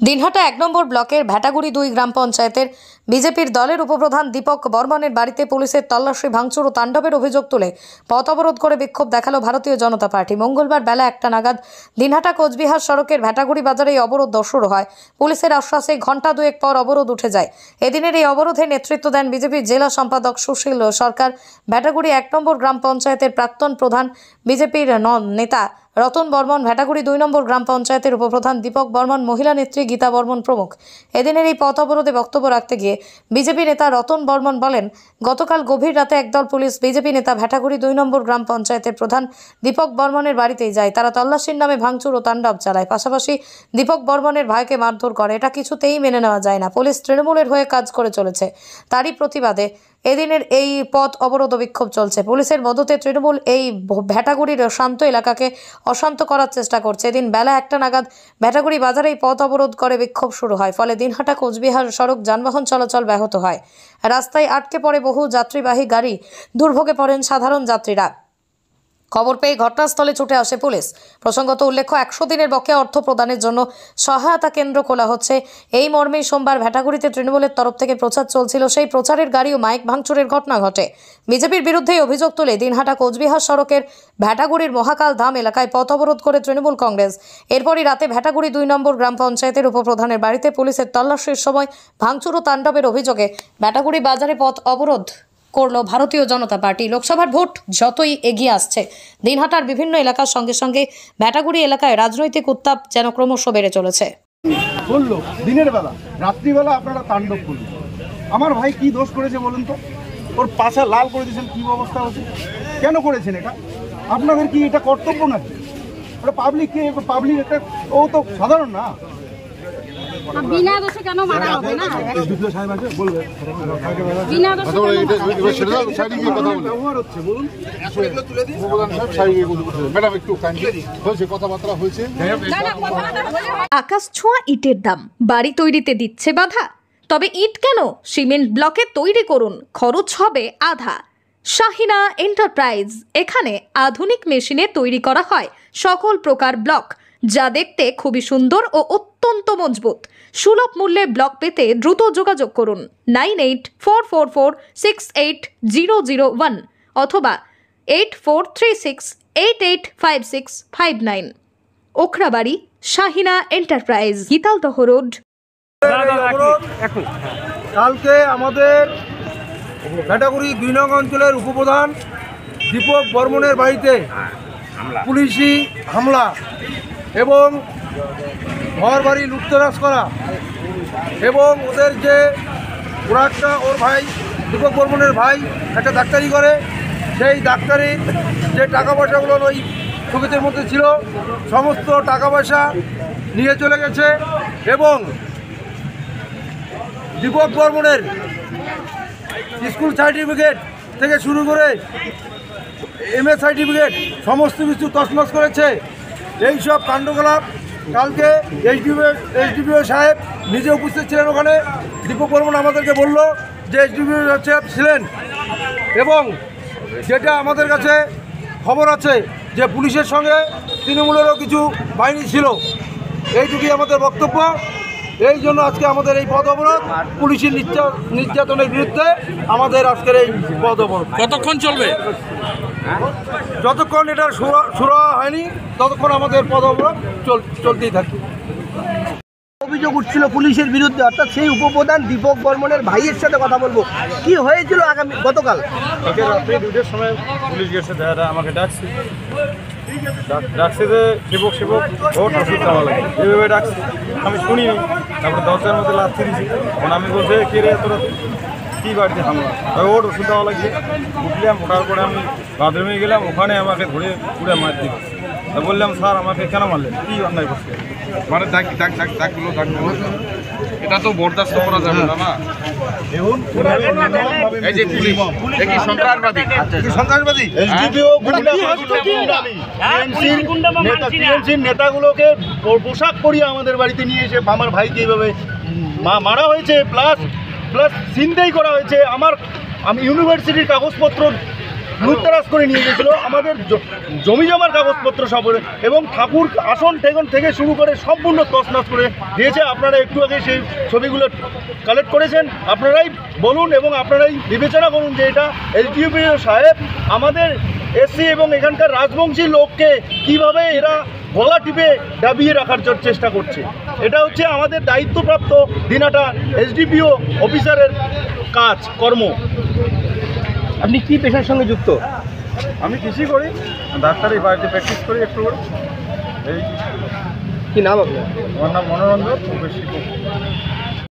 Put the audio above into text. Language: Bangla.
দিনহাটা ১ নম্বর ব্লকের ভ্যাটাগুড়ি ২ গ্রাম পঞ্চায়েতের বিজেপির দলের উপপ্রধান দীপক বর্মনের বাড়িতে পুলিশের তল্লাশি, ভাঙচুর ও তাণ্ডবের অভিযোগ তুলে পথ অবরোধ করে বিক্ষোভ দেখালো ভারতীয় জনতা পার্টি। মঙ্গলবার বেলা ১টা নাগাদ দিনহাটা কোচবিহার সড়কের ভ্যাটাগুড়ি বাজারে এই অবরোধ শুরু হয়। পুলিশের আশ্বাসে ঘণ্টা দুয়েক পর অবরোধ উঠে যায়। এদিনের এই অবরোধে নেতৃত্ব দেন বিজেপির জেলা সম্পাদক সুশীল সরকার, ভ্যাটাগুড়ি ১ নম্বর গ্রাম পঞ্চায়েতের প্রাক্তন প্রধান বিজেপির নেতা রতন বর্মন, ভ্যাটাগুড়ি ২ নম্বর গ্রাম পঞ্চায়েতের উপপ্রধান দীপক বর্মন, মহিলা নেত্রী গীতা বর্মন প্রমুখ। এদিনের এই পথ অবরোধে বক্তব্য রাখতে গিয়ে বিজেপি নেতা রতন বর্মন বলেন, গতকাল গভীর রাতে একদল পুলিশ বিজেপি নেতা ভ্যাটাগুড়ি ২ নম্বর গ্রাম পঞ্চায়েতের প্রধান দীপক বর্মনের বাড়িতেই যায়। তারা তল্লাশির নামে ভাঙচুর ও তাণ্ডব চালায়, পাশাপাশি দীপক বর্মনের ভাইকে মারধর করে। এটা কিছুতেই মেনে নেওয়া যায় না। পুলিশ তৃণমূলের হয়ে কাজ করে চলেছে। তারই প্রতিবাদে এদিনের এই পথ অবরোধ বিক্ষোভ চলছে। পুলিশের মদতে তৃণমূল এই ভ্যাটাগুড়ির শান্ত এলাকাকে অশান্ত করার চেষ্টা করছে। এদিন বেলা ১টা নাগাদ ভ্যাটাগুড়ি বাজারে পথ অবরোধ করে বিক্ষোভ শুরু হয়। ফলে দিনহাটা কোচবিহার সড়ক যানবাহন চলাচল ব্যাহত হয়। রাস্তায় আটকে পড়ে বহু যাত্রীবাহী গাড়ি, দুর্ভোগে পড়েন সাধারণ যাত্রীরা। খবর পেয়ে ঘটনাস্থলে ছুটে আসে পুলিশ। প্রসঙ্গত উল্লেখ্য, ১০০ দিনের বকেয়া অর্থ প্রদানের জন্য সহায়তা কেন্দ্র খোলা হচ্ছে। এই মর্মেই সোমবার ভ্যাটাগুড়িতে তৃণমূলের তরফ থেকে প্রচার চলছিল। সেই প্রচারের গাড়ি ও মাইক ভাঙচুরের ঘটনা ঘটে। বিজেপির বিরুদ্ধে অভিযোগ তুলে দিনহাটা কোচবিহার সড়কের ভ্যাটাগুড়ির মহাকাল ধাম এলাকায় পথ অবরোধ করে তৃণমূল কংগ্রেস। এরপরই রাতে ভ্যাটাগুড়ি ২ নম্বর গ্রাম পঞ্চায়েতের উপপ্রধানের বাড়িতে পুলিশের তল্লাশির সময় ভাঙচুর ও তাণ্ডবের অভিযোগে ভ্যাটাগুড়ি বাজারে পথ অবরোধ করল ভারতীয় জনতা পার্টি। লোকসভার ভোট যতই এগিয়ে আসছে, দিনহাটার বিভিন্ন এলাকার সঙ্গে সঙ্গে ভ্যাটাগুড়ি এলাকায় রাজনৈতিক উত্তাপ যেন ক্রমশ বেড়ে চলেছে। বললো দিনের বেলা, রাত্রিবেলা আপনারা তাণ্ডব করলেন। আমার ভাই কি দোষ করেছে বলুন তো? ওর পাশা লাল করে দিয়েছেন, কি অবস্থা হচ্ছে? কেন করেছেন এটা? আপনাদের কি এটা কর্তব্য নাকি? ওটা পাবলিককে, পাবলিক একটা, ও তো সাধারণ না। বিনা দোষে কেন মারা হবে না? সাহেব আছে বলবে বিনা দোষে ব্যবহার হচ্ছে বলুন। আকাশ ছোঁয়া ইটের দাম বাড়ি তৈরিতে দিচ্ছে বাধা। তবে ইট কেন, সিমেন্ট ব্লকে তৈরি করুন, খরচ হবে আধা। শাহিনা এন্টারপ্রাইজ, এখানে আধুনিক মেশিনে তৈরি করা হয় সকল প্রকার ব্লক, যা দেখতে খুবই সুন্দর ও অত্যন্ত মজবুত। সুলভ মূল্যে ব্লক পেতে দ্রুত যোগাযোগ করুন 9844468001 অথবা 8436885659। Okhrabari, Shahina enterprise, Gitaldaha road. কালকে আমাদের ভ্যাটাগুড়ি ২ নং অঞ্চলের উপপ্রধান দীপক বর্মনের বাড়িতে পুলিশি হামলা এবং ঘর বাড়ি লুটতরাজ করা, এবং ওদের যে ওরা একটা, ওর ভাই দীপক বর্মনের ভাই একটা ডাক্তারি করে, সেই ডাক্তারির যে টাকা পয়সাগুলো ওই স্থগিতের মধ্যে ছিল, সমস্ত টাকা পয়সা নিয়ে চলে গেছে। এবং দীপক বর্মনের স্কুল সার্টিফিকেট থেকে শুরু করে MA সার্টিফিকেট সমস্ত কিছু তছনছ করেছে। এই সব কাণ্ডকলাপ কালকে এসডিপিও সাহেব নিজে উপস্থিত ছিলেন ওখানে। দীপক বর্মন আমাদেরকে বলল যে এসডিপিও সাহেব ছিলেন, এবং যেটা আমাদের কাছে খবর আছে যে পুলিশের সঙ্গে তৃণমূলেরও কিছু বাহিনী ছিল। এইটুকুই আমাদের বক্তব্য। এই জন্য আজকে আমাদের এই পথ অবরোধ, পুলিশের নির্যাতনের বিরুদ্ধে আমাদের আজকের এই পথ অবরোধ। কতক্ষণ চলবে? যতক্ষণ এটা শুরু হয়নি ততক্ষণ আমাদের পথ অবরোধ চলতেই থাকবে। অভিযোগ উঠছিল পুলিশের বিরুদ্ধে, অর্থাৎ সেই উপপ্রধান দীপক বর্মনের ভাইয়ের সাথে কথা বলবো। কি হয়েছিল গতকাল রাত্রে 2টার সময় পুলিশ গেছে, আমাকে ডাকছে যে সেবক ভোট ওষুধ দেওয়া লাগে, এইভাবে ডাকছে। আমি শুনিনি। তারপরে দরজার মধ্যে লাথি দিয়েছি। তখন আমি বলছে কে রে তোরা কী বাড়িতে হামলা, ওর ওষুধ দেওয়া লাগছে। উঠলাম, ওঠার পরে আমি বাথরুমে গেলাম, ওখানে আমাকে ধরে পুরো মার দিল। তা বললাম স্যার আমাকে কেন মারলেন, কী অন্যায় করছে? মানে এটা তো বরদাস্ত করা যাবে না। এই যে পুলিশ কি সন্ত্রাসবাদী? সন্ত্রাসবাদী টিএমসির নেতাগুলোকে পোশাক পরিয়ে আমাদের বাড়িতে নিয়ে এসে আমার ভাইকে এইভাবে মারা হয়েছে, প্লাস ছিনতাই করা হয়েছে। আমি ইউনিভার্সিটির কাগজপত্র লুটতরাজ করে নিয়ে গেছিলো আমাদের জমি জমার কাগজপত্র সব, এবং ঠাকুর আসন টেগন থেকে শুরু করে সম্পূর্ণ তছনছ করে দিয়েছে। আপনারা একটু আগে সেই ছবিগুলো কালেক্ট করেছেন, আপনারাই বলুন এবং আপনারাই বিবেচনা করুন যে এটা এসডিপিও সাহেব আমাদের এসসি এবং এখানকার রাজবংশী লোককে কিভাবে এরা গলা টিপে দাবিয়ে রাখার চেষ্টা করছে। এটা হচ্ছে আমাদের দায়িত্বপ্রাপ্ত দিনাটা এসডিপিও অফিসারের কাজ কর্ম। আপনি কি পেশার সঙ্গে যুক্ত? আমি কৃষি করি, ডাক্তারি বাড়িতে প্র্যাকটিস করি একটু করে। এই কি নাম আপনার? আমার নাম মনোরঞ্জন, বেশি